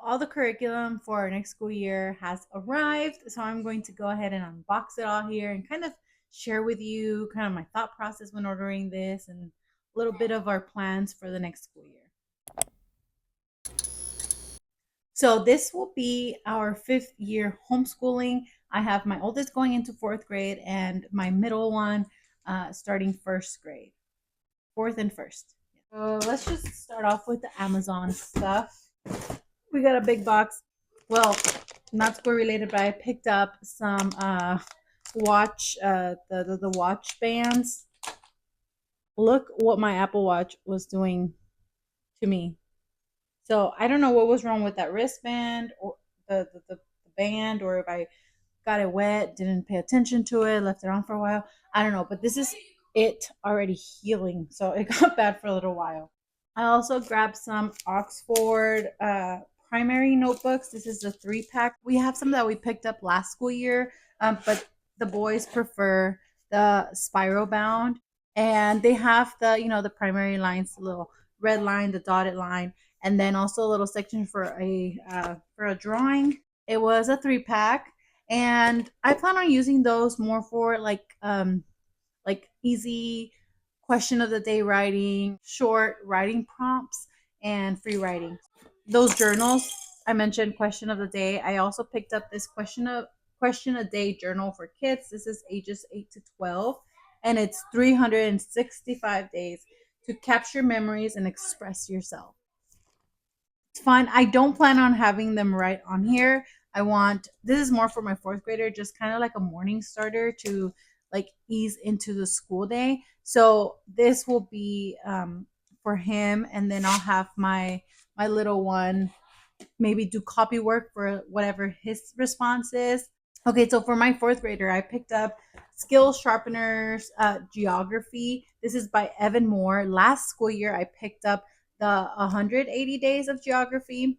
all the curriculum for our next school year has arrived. So I'm going to go ahead and unbox it all here and kind of share with you kind of my thought process when ordering this and a little bit of our plans for the next school year. So this will be our 5th year homeschooling. I have my oldest going into 4th grade and my middle one starting 1st grade, fourth and first. So let's just start off with the Amazon stuff. We got a big box. Well, not school related, but I picked up some watch the watch bands. Look what my Apple Watch was doing to me. So I don't know what was wrong with that wristband or the band, or if I got it wet, didn't pay attention to it, left it on for a while. I don't know, but this is it already healing. So it got bad for a little while. I also grabbed some Oxford primary notebooks. This is the 3 pack. We have some that we picked up last school year, but the boys prefer the spiral bound, and they have the primary lines, the little red line, the dotted line, and then also a little section for a drawing. It was a 3 pack, and I plan on using those more for like easy question of the day writing, short writing prompts, and free writing. Those journals I mentioned, question of the day. I also picked up this question a day journal for kids. This is ages 8 to 12, and it's 365 days to capture memories and express yourself. It's fun. I don't plan on having them right on here. I want this is more for my 4th grader, just kind of like a morning starter to like ease into the school day. So this will be for him, and then I'll have my little one maybe do copy work for whatever his response is. Okay, so for my 4th grader, I picked up Skill Sharpeners Geography. This is by Evan Moore. Last school year, I picked up the 180 Days of Geography,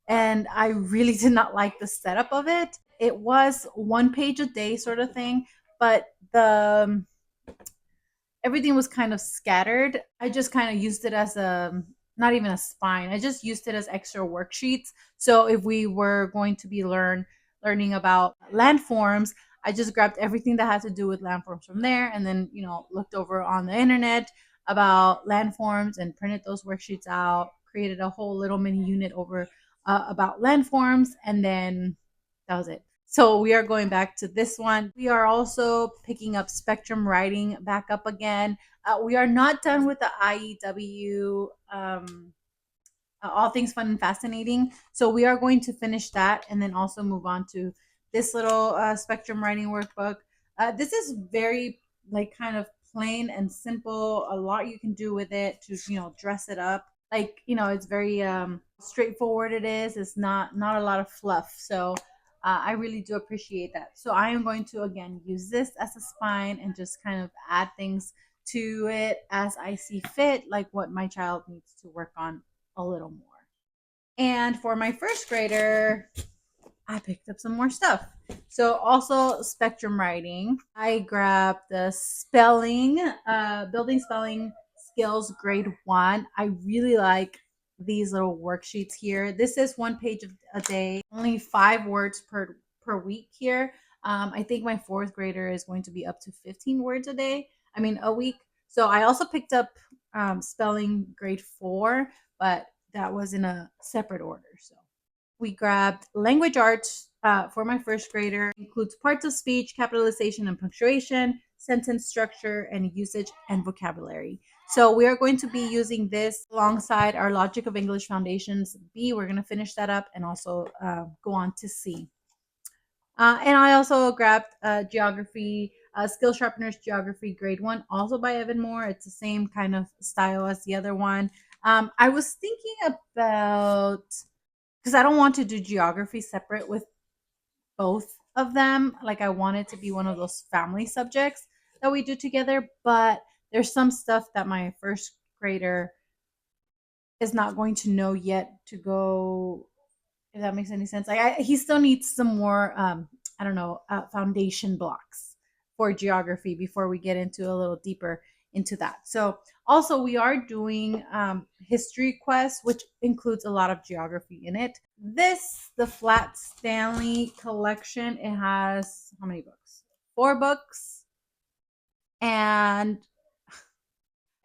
and I really did not like the setup of it. It was one page a day sort of thing, but the everything was kind of scattered. I just kind of used it as a not even a spine. I just used it as extra worksheets. So if we were going to be learning about landforms, I just grabbed everything that had to do with landforms from there, and then looked over on the internet about landforms and printed those worksheets out. Created a whole little mini unit over about landforms, and then that was it. So we are going back to this one. We are also picking up spectrum writing back up again. We are not done with the IEW, all things fun and fascinating. So we are going to finish that and then also move on to this little spectrum writing workbook. This is very like kind of plain and simple. A lot you can do with it to dress it up. Like it's very straightforward. It's not a lot of fluff. So I really do appreciate that. So I am going to again use this as a spine and just kind of add things to it as I see fit, like what my child needs to work on a little more. And for my 1st grader, I picked up some more stuff. So also spectrum writing. I grabbed the building spelling skills grade 1. I really like these little worksheets here. This is one page a day, only 5 words per week here. I think my 4th grader is going to be up to 15 words a week. So I also picked up spelling grade 4, but that was in a separate order. So we grabbed language arts for my 1st grader. It includes parts of speech, capitalization and punctuation, sentence structure, and usage and vocabulary. So we are going to be using this alongside our Logic of English Foundations B. We're going to finish that up and also go on to C. And I also grabbed geography, Skill Sharpeners Geography Grade 1, also by Evan Moore. It's the same kind of style as the other one. I was thinking about, because I don't want to do geography separate with both of them. Like I want it to be one of those family subjects that we do together, but there's some stuff that my 1st grader is not going to know yet to go, if that makes any sense. Like he still needs some more I don't know, foundation blocks for geography before we get into a little deeper into that. So also we are doing history quests, which includes a lot of geography in it. The Flat Stanley collection, it has how many books? 4 books, and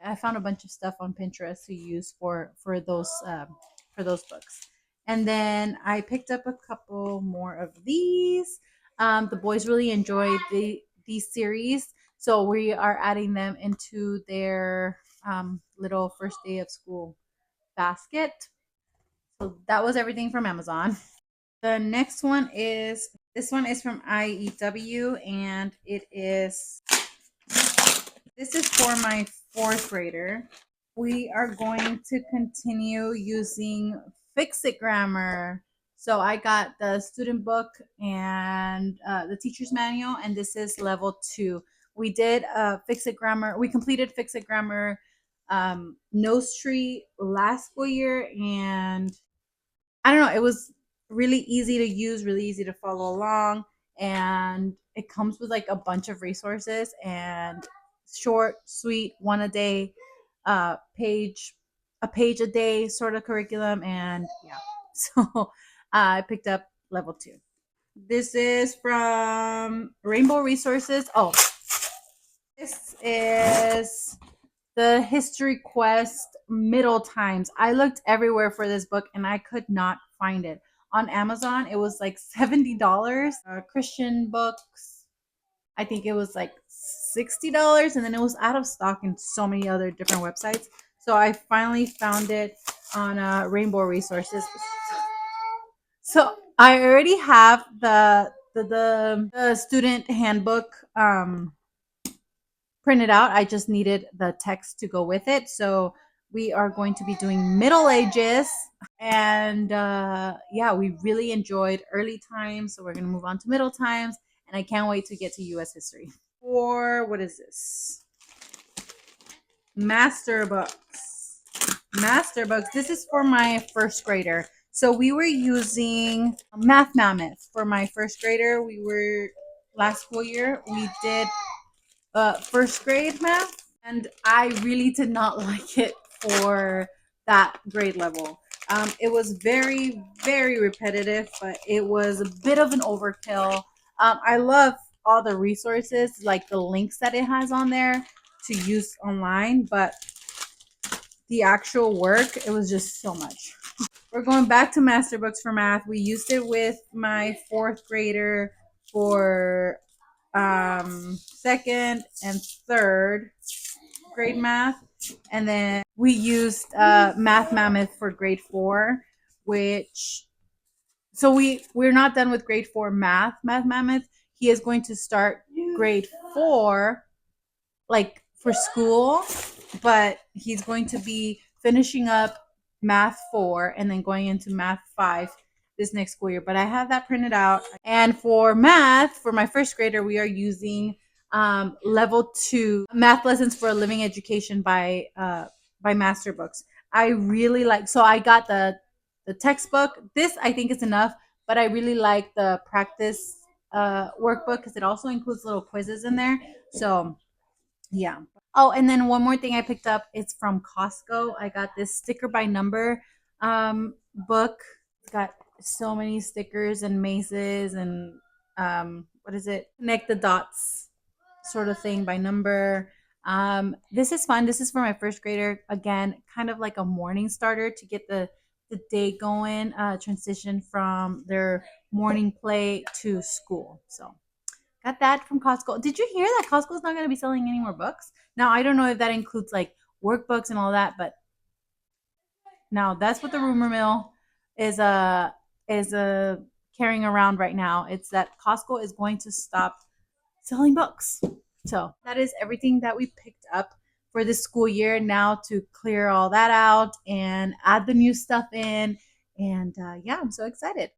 I found a bunch of stuff on Pinterest to use for those books. And then I picked up a couple more of these. The boys really enjoyed these series, so we are adding them into their little first day of school basket. So that was everything from Amazon. The next one is this one is from IEW, and this is for my fourth grader. We are going to continue using Fix It Grammar. So I got the student book and the teacher's manual, and this is level 2. We did Fix It Grammar. We completed Fix It Grammar Nose Tree last school year, and I don't know, it was really easy to use, really easy to follow along, and it comes with like a bunch of resources and short, sweet, one a day, page, a page a day sort of curriculum, and yeah, so I picked up level 2. This is from Rainbow Resources. Oh, this is the History Quest Middle Times. I looked everywhere for this book and I could not find it. On Amazon, it was like $70. Christian books, I think it was like $60, and then it was out of stock in so many other different websites. So I finally found it on Rainbow Resources. So I already have the student handbook printed out. I just needed the text to go with it. So we are going to be doing Middle Ages. And yeah, we really enjoyed early times. So we're going to move on to Middle Times. And I can't wait to get to US history. For what is this? Master Books. Master Books. This is for my first grader. So we were using Math Mammoth for my first grader. We were last school year. We did first grade math, and I really did not like it for that grade level. It was very, very repetitive, but it was a bit of an overkill. I love all the resources, like the links that it has on there to use online, but the actual work, it was just so much. We're going back to Master Books for math. We used it with my fourth grader for second and third grade math, and then we used Math Mammoth for grade 4, which so we're not done with grade 4 Math Mammoth. He is going to start grade 4 like for school, but he's going to be finishing up math 4 and then going into math 5 this next school year. But I have that printed out. And for math, for my first grader, we are using level 2 math lessons for a living education by Master Books. I really like, so I got the textbook. This I think is enough, but I really like the practice workbook because it also includes little quizzes in there. So yeah. Oh, and then one more thing I picked up. It's from Costco. I got this sticker by number book. It's got so many stickers and mazes and what is it? Connect the dots sort of thing by number. This is fun. This is for my first grader. Again, kind of like a morning starter to get the day going, transition from their morning play to school. So got that from Costco. Did you hear that Costco's not going to be selling any more books? Now, I don't know if that includes like workbooks and all that, but now that's what the rumor mill is carrying around right now. It's that Costco is going to stop selling books. So that is everything that we picked up for this school year. Now to clear all that out and add the new stuff in. And yeah, I'm so excited.